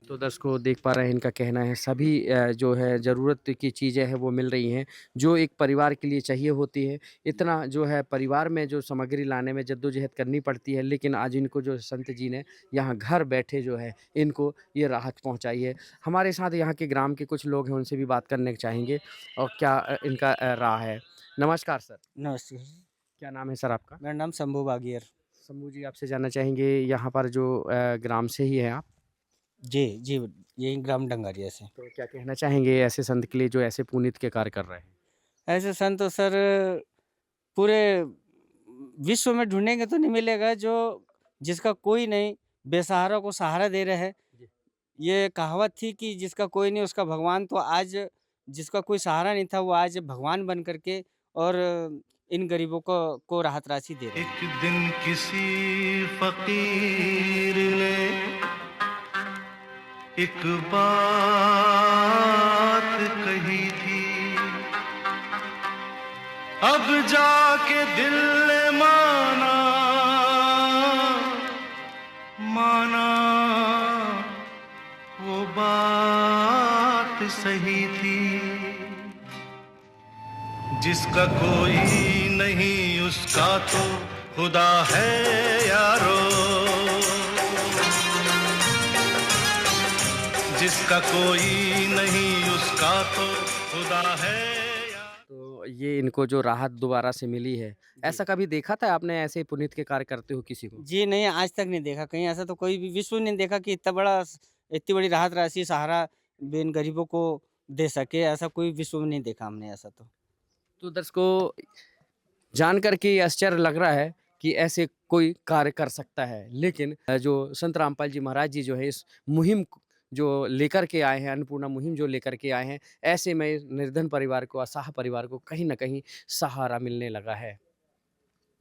तो दर्शकों देख पा रहे हैं, इनका कहना है सभी जो है ज़रूरत की चीज़ें हैं वो मिल रही हैं जो एक परिवार के लिए चाहिए होती है। इतना जो है परिवार में जो सामग्री लाने में जद्दोजहद करनी पड़ती है, लेकिन आज इनको जो संत जी ने यहाँ घर बैठे जो है इनको ये राहत पहुँचाई है। हमारे साथ यहाँ के ग्राम के कुछ लोग हैं, उनसे भी बात करने चाहेंगे और क्या इनका राह है। नमस्कार सर। नमस्ते। क्या नाम है सर आपका? मेरा नाम शंभू बागियर। शंभू जी, आपसे जानना चाहेंगे यहाँ पर जो ग्राम से ही हैं आप? जी जी, यही ग्राम डंगारिया से। तो क्या कहना चाहेंगे ऐसे संत के लिए जो ऐसे पुनीत के कार्य कर रहे हैं? ऐसे संत तो सर पूरे विश्व में ढूंढेंगे तो नहीं मिलेगा, जो जिसका कोई नहीं बेसहारा को सहारा दे रहे हैं। ये कहावत थी कि जिसका कोई नहीं उसका भगवान, तो आज जिसका कोई सहारा नहीं था वो आज भगवान बन करके और इन गरीबों को राहत राशि दे रहे हैं। एक दिन किसी फकीर ने एक बात कही थी, अब जाके दिल ने माना वो बात सही थी। जिसका कोई नहीं उसका तो खुदा है यारो, जिसका कोई नहीं उसका तो खुदा है। तो ये इनको जो राहत दोबारा से मिली है, ऐसा कभी देखा था आपने ऐसे पुनीत के कार्य करते हो किसी को? जी नहीं, आज तक नहीं देखा कहीं ऐसा, तो कोई भी विश्व नहीं देखा कि इतनी बड़ी राहत राशि सहारा इन गरीबों को दे सके, ऐसा कोई विश्व में नहीं देखा हमने ऐसा। तो दर्शकों जान करके आश्चर्य लग रहा है कि ऐसे कोई कार्य कर सकता है, लेकिन जो संत रामपाल जी महाराज जी जो है इस मुहिम जो लेकर के आए हैं, अन्नपूर्णा मुहिम जो लेकर के आए हैं, ऐसे में निर्धन परिवार को, असहाय परिवार को कहीं ना कहीं सहारा मिलने लगा है।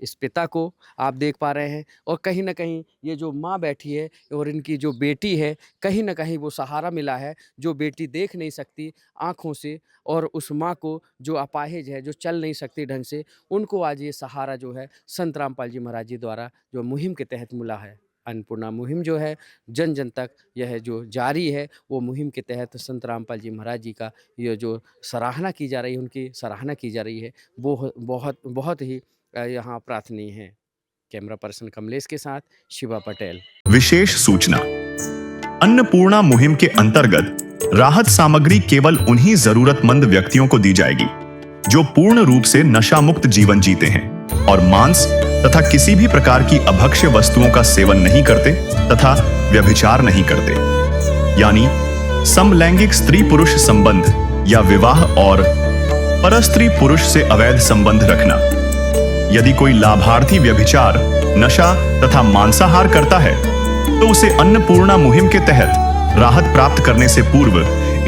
इस पिता को आप देख पा रहे हैं और कहीं ना कहीं ये जो माँ बैठी है और इनकी जो बेटी है, कहीं ना कहीं वो सहारा मिला है। जो बेटी देख नहीं सकती आँखों से और उस माँ को जो अपाहिज है, जो चल नहीं सकती ढंग से, उनको आज ये सहारा जो है संत रामपाल जी महाराज जी द्वारा जो मुहिम के तहत मिला है। अन्नपूर्णा मुहिम जो है जन जन तक यह जो जारी है, वो मुहिम के तहत संत रामपाल जी महाराज जी का ये जो सराहना की जा रही है, उनकी सराहना की जा रही है, वो बहुत ही यहाँ प्रार्थनीय है। कैमरा पर्सन कमलेश के साथ शिवा पटेल। विशेष सूचना, अन्नपूर्णा मुहिम के अंतर्गत राहत सामग्री केवल उन्हीं जरूरतमंद व्यक्तियों को दी जाएगी जो पूर्ण रूप से नशा मुक्त जीवन जीते हैं और मांस तथा किसी भी प्रकार की अभक्ष्य वस्तुओं का सेवन नहीं करते तथा व्यभिचार नहीं करते, यानी समलैंगिक स्त्री पुरुष संबंध या विवाह और परस्त्री पुरुष से अवैध संबंध रखना। यदि कोई लाभार्थी व्यभिचार, नशा तथा मांसाहार करता है तो उसे अन्नपूर्णा मुहिम के तहत राहत प्राप्त करने से पूर्व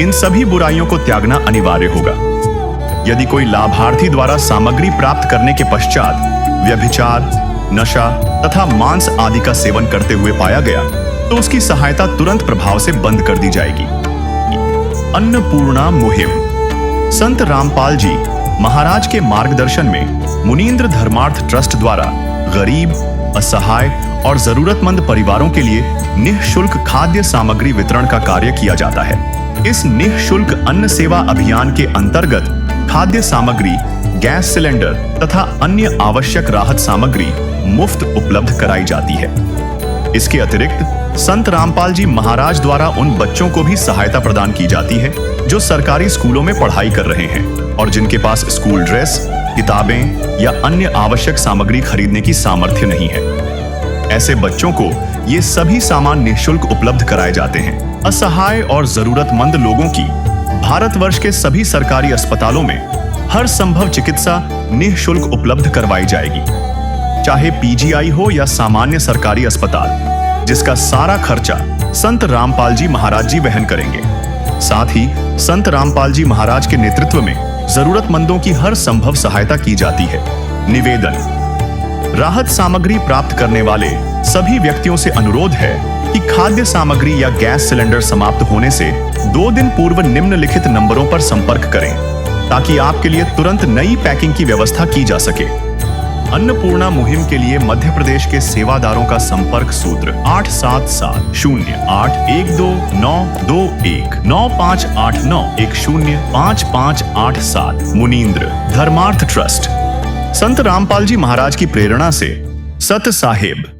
इन सभी बुराइयों को त्यागना अनिवार्य होगा। यदि कोई लाभार्थी द्वारा सामग्री प्राप्त करने के पश्चात व्यभिचार, नशा तथा मांस आदि का सेवन करते हुए पाया गया तो उसकी सहायता तुरंत प्रभाव से बंद कर दी जाएगी। अन्नपूर्णा मुहिम संत रामपाल जी महाराज के मार्गदर्शन में मुनीन्द्र धर्मार्थ ट्रस्ट द्वारा गरीब, असहाय और जरूरतमंद परिवारों के लिए निःशुल्क खाद्य सामग्री वितरण का कार्य किया जाता है। इस निःशुल्क अन्न सेवा अभियान के अंतर्गत खाद्य सामग्री, गैस सिलेंडर तथा अन्य आवश्यक राहत सामग्री मुफ्त उपलब्ध कराई जाती है। इसके अतिरिक्त संत रामपाल जी महाराज द्वारा उन बच्चों को भी सहायता प्रदान की जाती है जो सरकारी स्कूलों में पढ़ाई कर रहे हैं और जिनके पास स्कूल ड्रेस, किताबें या अन्य आवश्यक सामग्री खरीदने की सामर्थ्य नहीं है। ऐसे बच्चों को ये सभी सामान निःशुल्क उपलब्ध कराए जाते हैं। असहाय और जरूरतमंद लोगों की भारतवर्ष के सभी सरकारी अस्पतालों में हर संभव चिकित्सा निःशुल्क उपलब्ध करवाई जाएगी, चाहे पीजीआई हो या सामान्य सरकारी अस्पताल, जिसका सारा खर्चा संत रामपाल जी महाराज जी वहन करेंगे। साथ ही संत रामपाल जी महाराज के नेतृत्व में जरूरतमंदों की हर संभव सहायता की जाती है। निवेदन: राहत सामग्री प्राप्त करने वाले सभी व्यक्तियों से अनुरोध है कि खाद्य सामग्री या गैस सिलेंडर समाप्त होने से 2 दिन पूर्व निम्नलिखित नंबरों पर संपर्क करें ताकि आपके लिए तुरंत नई पैकिंग की व्यवस्था की जा सके। अन्नपूर्णा मुहिम के लिए मध्य प्रदेश के सेवादारों का संपर्क सूत्र 877-0812-9589-105587। मुनींद्र धर्मार्थ ट्रस्ट। संत रामपाल जी महाराज की प्रेरणा से सत साहिब